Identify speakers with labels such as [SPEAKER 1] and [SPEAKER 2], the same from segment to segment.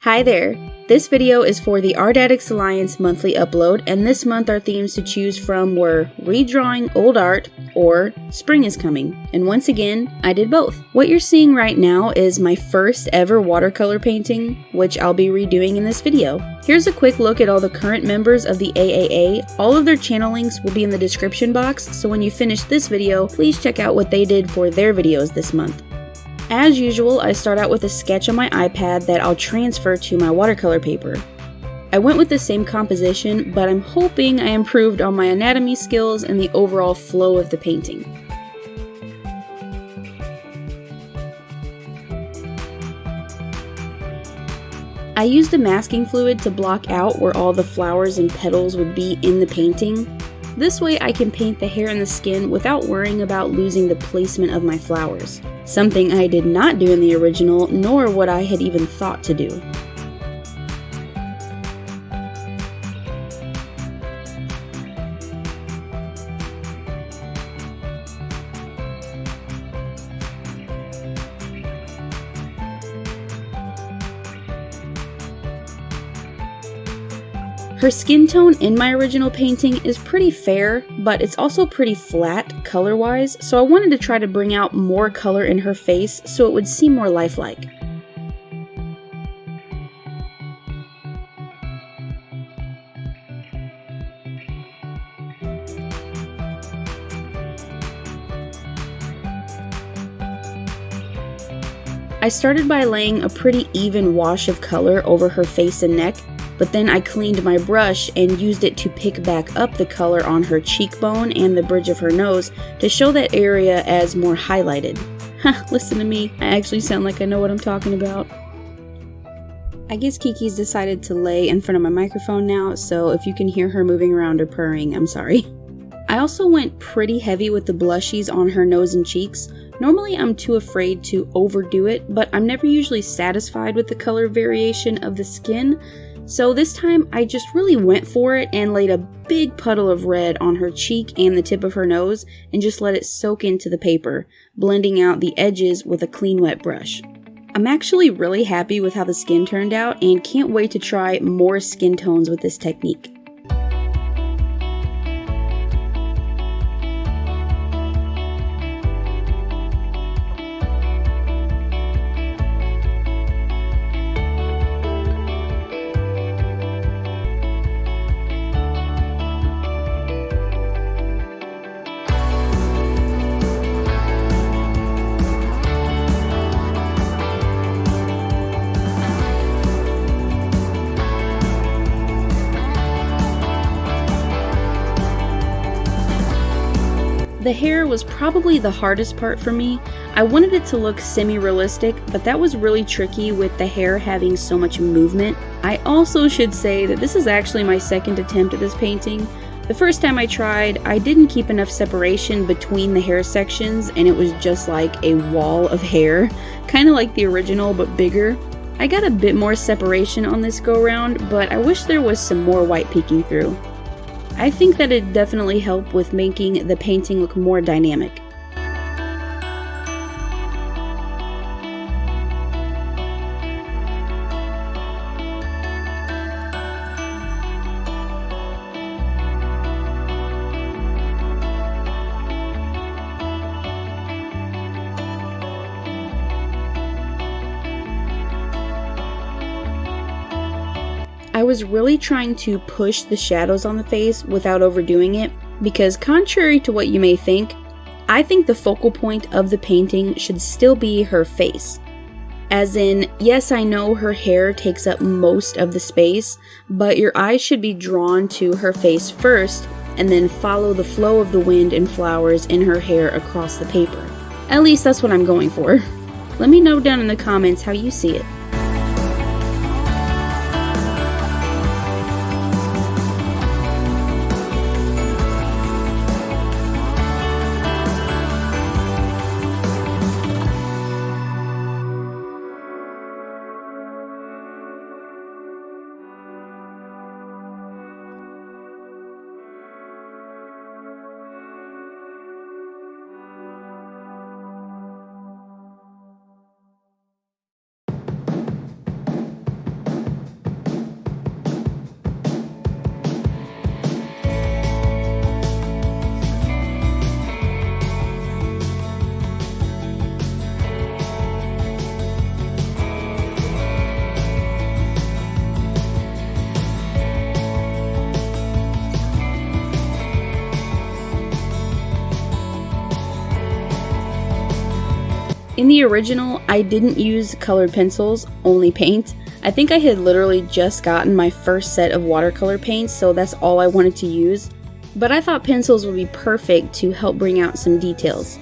[SPEAKER 1] Hi there! This video is for the Addicts Alliance monthly upload, and this month our themes to choose from were redrawing old art or spring is coming. And once again, I did both. What you're seeing right now is my first ever watercolor painting, which I'll be redoing in this video. Here's a quick look at all the current members of the AAA. All of their channel links will be in the description box, so when you finish this video, please check out what they did for their videos this month. As usual, I start out with a sketch on my iPad that I'll transfer to my watercolor paper. I went with the same composition, but I'm hoping I improved on my anatomy skills and the overall flow of the painting. I used a masking fluid to block out where all the flowers and petals would be in the painting. This way I can paint the hair and the skin without worrying about losing the placement of my flowers. Something I did not do in the original, nor what I had even thought to do. Her skin tone in my original painting is pretty fair, but it's also pretty flat color-wise, so I wanted to try to bring out more color in her face so it would seem more lifelike. I started by laying a pretty even wash of color over her face and neck, but then I cleaned my brush and used it to pick back up the color on her cheekbone and the bridge of her nose to show that area as more highlighted. Listen to me, I actually sound like I know what I'm talking about. I guess Kiki's decided to lay in front of my microphone now, so if you can hear her moving around or purring, I'm sorry. I also went pretty heavy with the blushies on her nose and cheeks. Normally I'm too afraid to overdo it, but I'm never usually satisfied with the color variation of the skin. So this time I just really went for it and laid a big puddle of red on her cheek and the tip of her nose and just let it soak into the paper, blending out the edges with a clean wet brush. I'm actually really happy with how the skin turned out and can't wait to try more skin tones with this technique. The hair was probably the hardest part for me. I wanted it to look semi-realistic, but that was really tricky with the hair having so much movement. I also should say that this is actually my second attempt at this painting. The first time I tried, I didn't keep enough separation between the hair sections and it was just like a wall of hair, kind of like the original but bigger. I got a bit more separation on this go-round, but I wish there was some more white peeking through. I think that it definitely helped with making the painting look more dynamic. I was really trying to push the shadows on the face without overdoing it, because contrary to what you may think, I think the focal point of the painting should still be her face. As in, yes, I know her hair takes up most of the space, but your eyes should be drawn to her face first, and then follow the flow of the wind and flowers in her hair across the paper. At least that's what I'm going for. Let me know down in the comments how you see it. In the original, I didn't use colored pencils, only paint. I think I had literally just gotten my first set of watercolor paints, so that's all I wanted to use. But I thought pencils would be perfect to help bring out some details.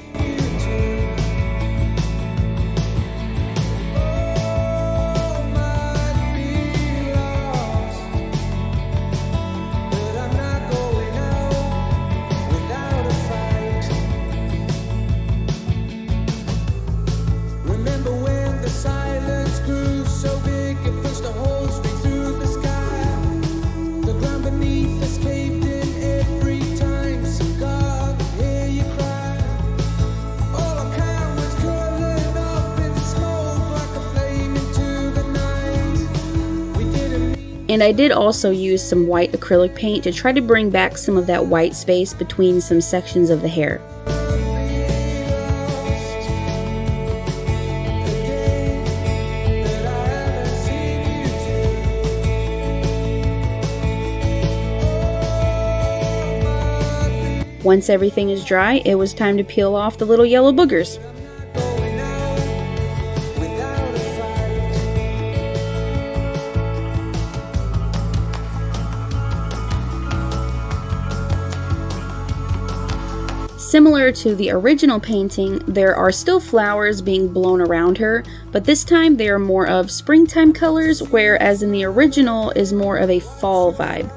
[SPEAKER 1] And I did also use some white acrylic paint to try to bring back some of that white space between some sections of the hair. Once everything is dry, it was time to peel off the little yellow boogers. Similar to the original painting, there are still flowers being blown around her, but this time they are more of springtime colors, whereas in the original is more of a fall vibe.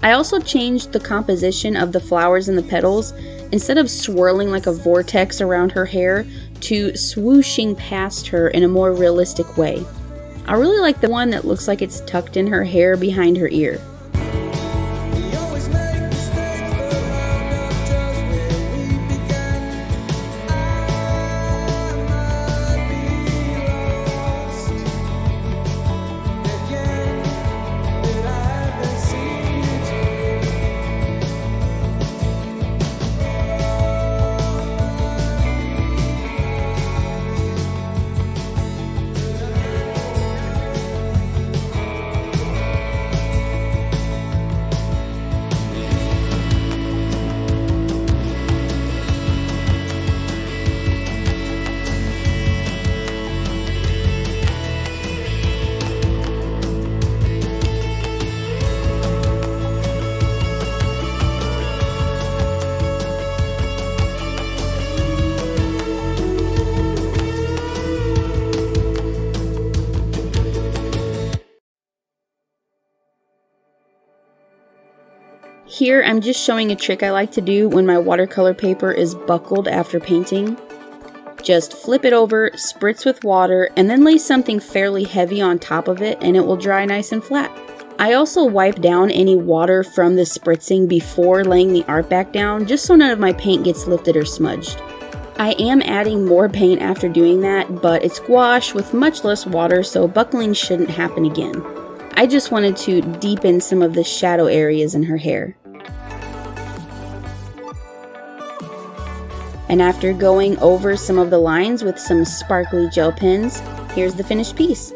[SPEAKER 1] I also changed the composition of the flowers and the petals. Instead of swirling like a vortex around her hair, to swooshing past her in a more realistic way. I really like the one that looks like it's tucked in her hair behind her ear. Here I'm just showing a trick I like to do when my watercolor paper is buckled after painting. Just flip it over, spritz with water, and then lay something fairly heavy on top of it and it will dry nice and flat. I also wipe down any water from the spritzing before laying the art back down, just so none of my paint gets lifted or smudged. I am adding more paint after doing that, but it's gouache with much less water, so buckling shouldn't happen again. I just wanted to deepen some of the shadow areas in her hair. And after going over some of the lines with some sparkly gel pens, here's the finished piece.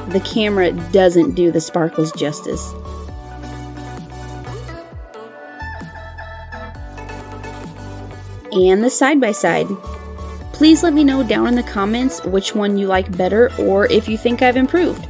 [SPEAKER 1] The camera doesn't do the sparkles justice. And the side-by-side. Please let me know down in the comments which one you like better or if you think I've improved.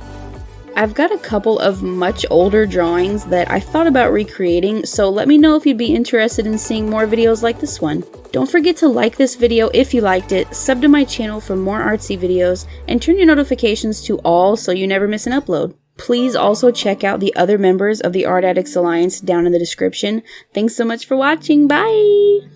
[SPEAKER 1] I've got a couple of much older drawings that I thought about recreating, so let me know if you'd be interested in seeing more videos like this one. Don't forget to like this video if you liked it, sub to my channel for more artsy videos, and turn your notifications to all so you never miss an upload. Please also check out the other members of the Art Addicts Alliance down in the description. Thanks so much for watching, bye!